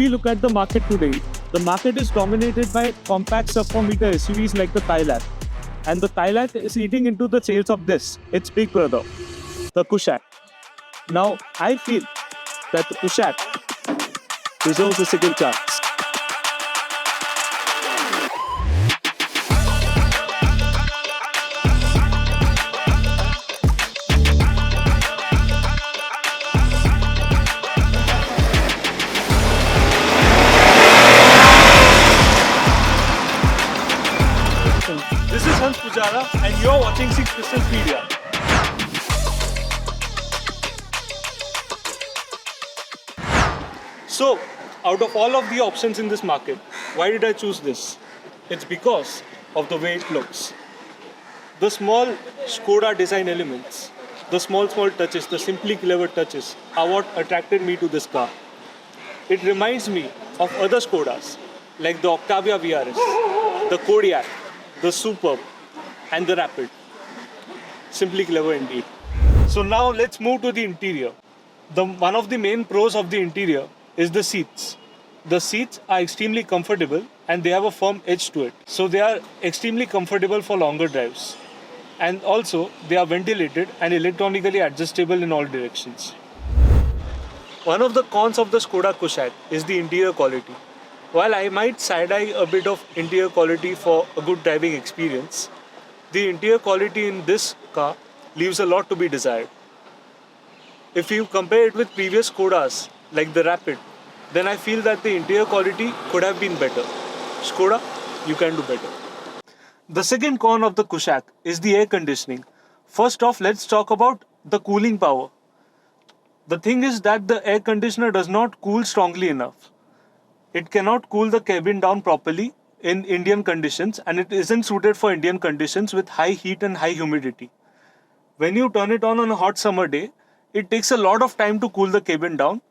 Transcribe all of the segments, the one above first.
we look at the market today, the market is dominated by compact sub-4-meter SUVs like the Thailand. And the Thailand is eating into the sales of this, its big brother, the Kushaq. Now, I feel that the Kushaq deserves a second chance. This is Pujara and you're watching 6Pistons Media. So, out of all of the options in this market, why did I choose this? It's because of the way it looks. The small Skoda design elements, the small touches, the simply clever touches are what attracted me to this car. It reminds me of other Skodas like the Octavia VRS, the Kodiaq, the Superb and the Rapid. Simply clever indeed. So now let's move to the interior. One of the main pros of the interior is the seats. The seats are extremely comfortable and they have a firm edge to it. So they are extremely comfortable for longer drives. And also they are ventilated and electronically adjustable in all directions. One of the cons of the Skoda Kushaq is the interior quality. While I might side-eye a bit of interior quality for a good driving experience, the interior quality in this car leaves a lot to be desired. If you compare it with previous Skodas like the Rapid, then I feel that the interior quality could have been better. Skoda, you can do better. The second con of the Kushaq is the air conditioning. First off, let's talk about the cooling power. The thing is that the air conditioner does not cool strongly enough. It cannot cool the cabin down properly in Indian conditions and it isn't suited for Indian conditions with high heat and high humidity. When you turn it on a hot summer day, it takes a lot of time to cool the cabin down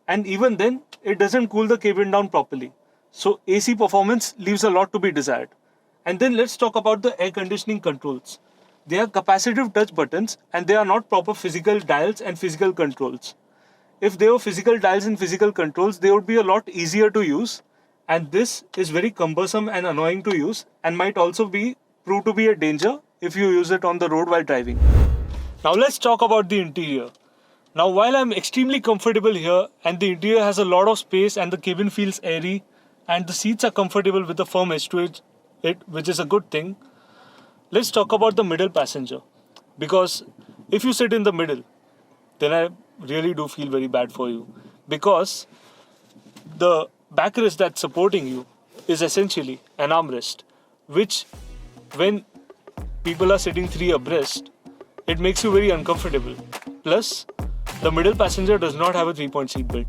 and even then it doesn't cool the cabin down properly. So AC performance leaves a lot to be desired. And then let's talk about the air conditioning controls. They are capacitive touch buttons and they are not proper physical dials and physical controls. If they were physical dials and physical controls, they would be a lot easier to use. And this is very cumbersome and annoying to use and might also prove to be a danger if you use it on the road while driving. Now let's talk about the interior. Now while I'm extremely comfortable here and the interior has a lot of space and the cabin feels airy and the seats are comfortable with a firm edge to it, which is a good thing, let's talk about the middle passenger. Because if you sit in the middle, then I really do feel very bad for you. Because the backrest that's supporting you is essentially an armrest, which when people are sitting three abreast, it makes you very uncomfortable. Plus, the middle passenger does not have a 3-point seat belt.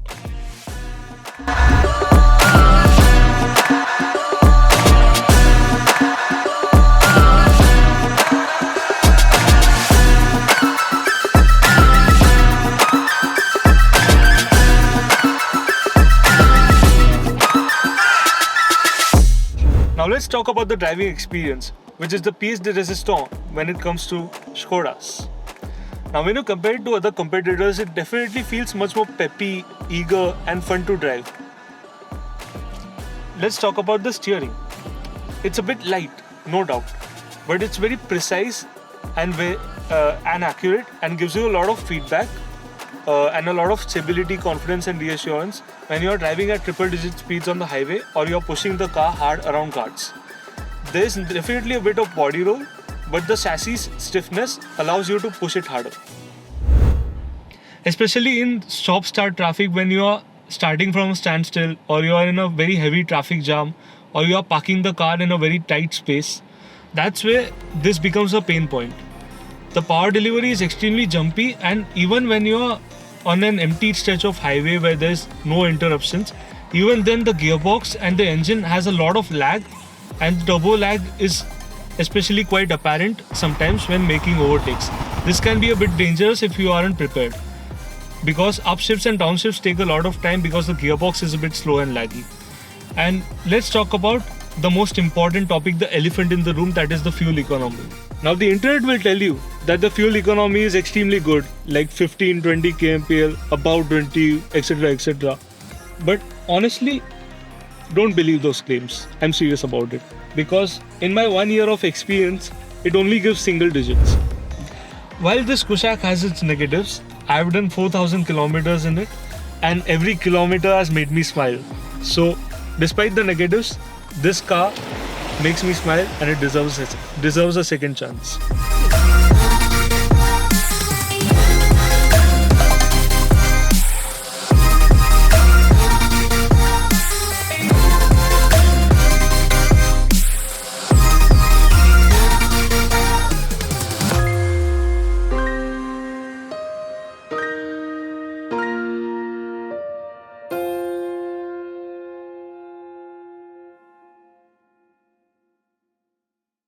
Now let's talk about the driving experience, which is the pièce de résistance when it comes to Skodas. Now when you compare it to other competitors, it definitely feels much more peppy, eager and fun to drive. Let's talk about the steering. It's a bit light, no doubt, but it's very precise and accurate and gives you a lot of feedback and a lot of stability, confidence and reassurance when you're driving at triple-digit speeds on the highway or you're pushing the car hard around guards. There's definitely a bit of body roll, but the chassis stiffness allows you to push it harder. Especially in stop-start traffic when you are starting from a standstill or you are in a very heavy traffic jam or you are parking the car in a very tight space, that's where this becomes a pain point. The power delivery is extremely jumpy and even when you are on an empty stretch of highway where there's no interruptions, even then the gearbox and the engine has a lot of lag and turbo lag is especially quite apparent sometimes when making overtakes. This can be a bit dangerous if you aren't prepared because upshifts and downshifts take a lot of time because the gearbox is a bit slow and laggy. And let's talk about the most important topic, the elephant in the room, that is the fuel economy. Now the internet will tell you that the fuel economy is extremely good, like 15-20 kmpl, about 20, etc. etc. But honestly, don't believe those claims. I'm serious about it. Because in my 1 year of experience, it only gives single digits. While this Kushaq has its negatives, I've done 4,000 kilometers in it, and every kilometer has made me smile. So, despite the negatives, this car makes me smile and it deserves a second chance.